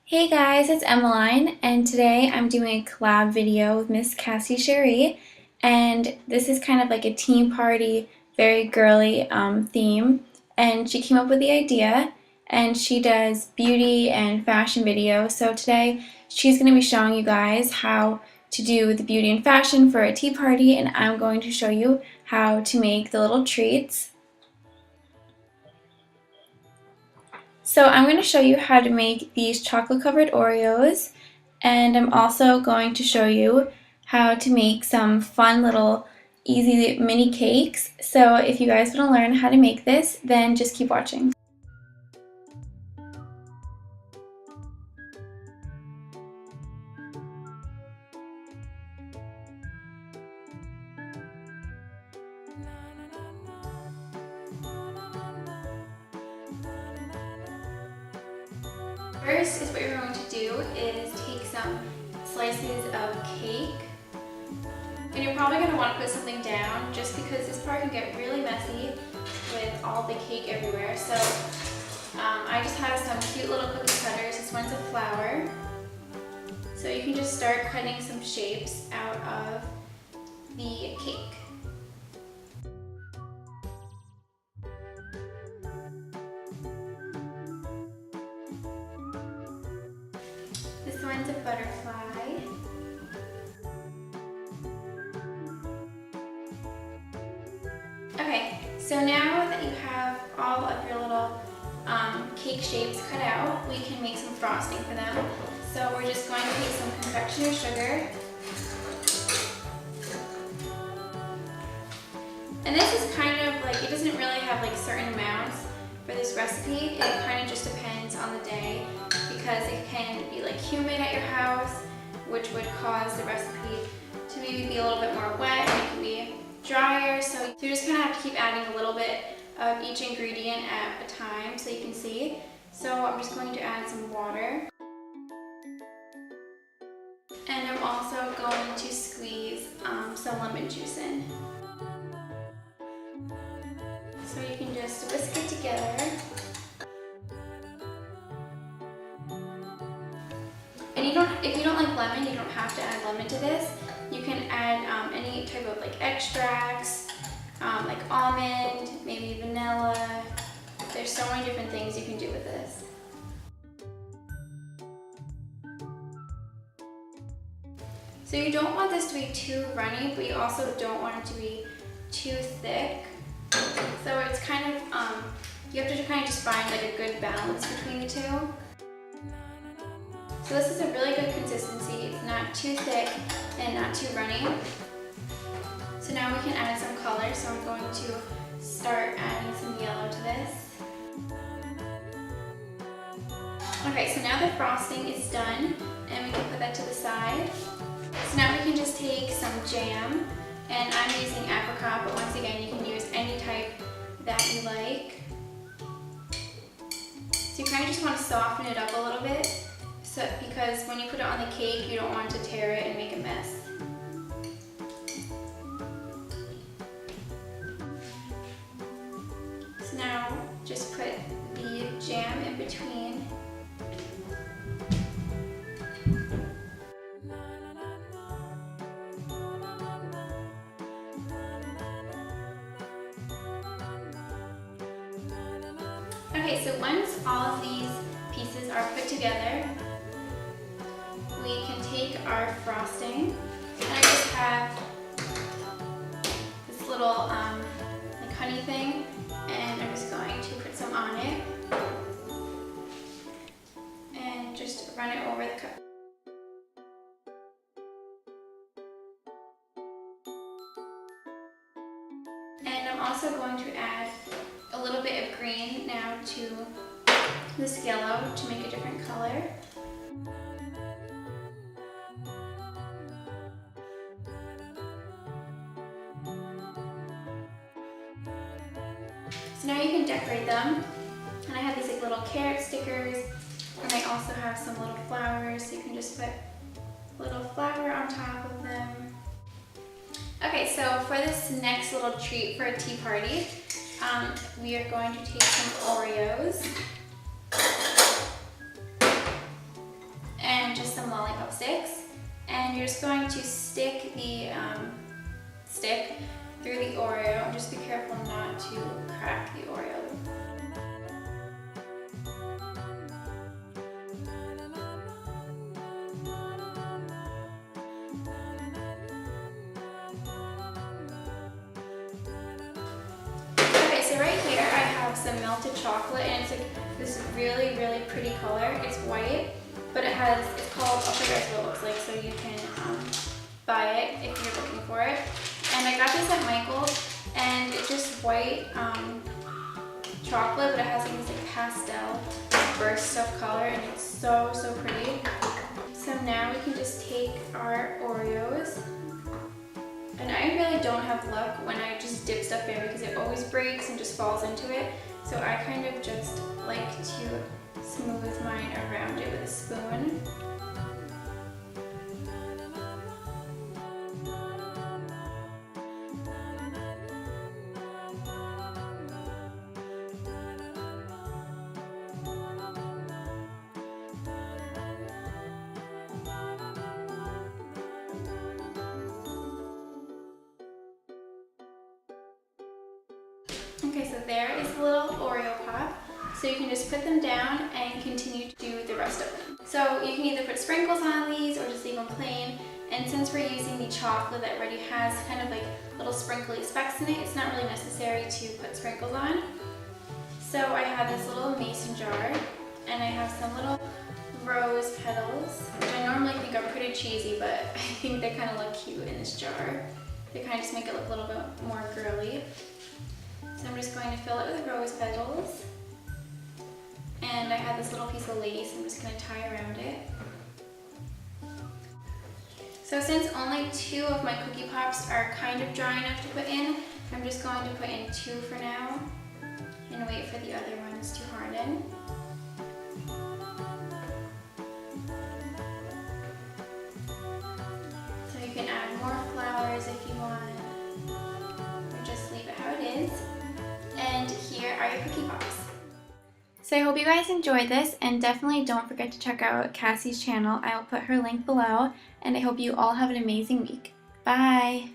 Hey guys, it's Emmeline, and today I'm doing a collab video with MissCassieCherie, and this is kind of like a teen party, very girly theme, and she came up with the idea, and she does beauty and fashion videos, so today she's going to be showing you guys how to do the beauty and fashion for a tea party, and I'm going to show you how to make the little treats. So I'm going to show you how to make these chocolate covered Oreos, and I'm also going to show you how to make some fun little easy mini cakes. So if you guys want to learn how to make this, then just keep watching. First is what you're going to do is take some slices of cake, and you're probably going to want to put something down just because this part can get really messy with all the cake everywhere. So I just have some cute little cookie cutters. This one's of flour. So you can just start cutting some shapes out of the cake. This one's a butterfly. Okay, so now that you have all of your little cake shapes cut out, we can make some frosting for them. So we're just going to take some confectioner's sugar. And this is kind of like, it doesn't really have like certain amounts for this recipe. It kind of just depends on the day, because it can be like humid at your house, which would cause the recipe to maybe be a little bit more wet, and it can be drier. So you just kind of have to keep adding a little bit of each ingredient at a time so you can see. So I'm just going to add some water. And I'm also going to squeeze some lemon juice in. So you can just whisk it together. And if you don't like lemon, you don't have to add lemon to this. You can add any type of like extracts, like almond, maybe vanilla. There's so many different things you can do with this. So you don't want this to be too runny, but you also don't want it to be too thick. So it's kind of, you have to kind of just find like a good balance between the two. So this is a really good consistency. It's not too thick and not too runny. So now we can add some color. So I'm going to start adding some yellow to this. Okay, so now the frosting is done, and we can put that to the side. So now we can just take some jam, and I'm using apricot, but once again, you can use any type that you like. So you kind of just want to soften it up a little bit, so because when you put it on the cake, you don't want to tear it and make a mess. So now just put the jam in between. Okay, so once all of these pieces are put together, we can take our frosting, and I just have this little like honey thing, and I'm just going to put some on it and just run it over the cup. And I'm also going to add a little bit of green now to this yellow to make a different color. So now you can decorate them. And I have these like little carrot stickers, and I also have some little flowers, so you can just put a little flower on top of them. Okay, so for this next little treat for a tea party, we are going to take some Oreos. And you're just going to stick the stick through the Oreo, and just be careful not to crack the Oreo. Okay, so right here I have some melted chocolate, and it's like this really, really pretty color. It's white, but it's called, I'll show you guys what it looks like so you can buy it if you're looking for it. And I got this at Michael's, and it's just white chocolate, but it has like this like pastel bursts of color, and it's so, so pretty. So now we can just take our Oreos, and I really don't have luck when I just dip stuff in because it always breaks and just falls into it. So I kind of just like to smooth mine around it with a spoon. Okay, so there is the little Oreo pop. So you can just put them down and continue to do the rest of them. So you can either put sprinkles on these or just leave them plain. And since we're using the chocolate that already has kind of like little sprinkly specks in it, it's not really necessary to put sprinkles on. So I have this little mason jar, and I have some little rose petals, which I normally think are pretty cheesy, but I think they kind of look cute in this jar. They kind of just make it look a little bit more girly. So I'm just going to fill it with rose petals. And I have this little piece of lace I'm just going to tie around it. So since only 2 of my cookie pops are kind of dry enough to put in, I'm just going to put in 2 for now and wait for the other ones to harden. So you can add more flowers if you want, or just leave it how it is. And here are your cookie pops. So I hope you guys enjoyed this, and definitely don't forget to check out Cassie's channel. I will put her link below, and I hope you all have an amazing week. Bye!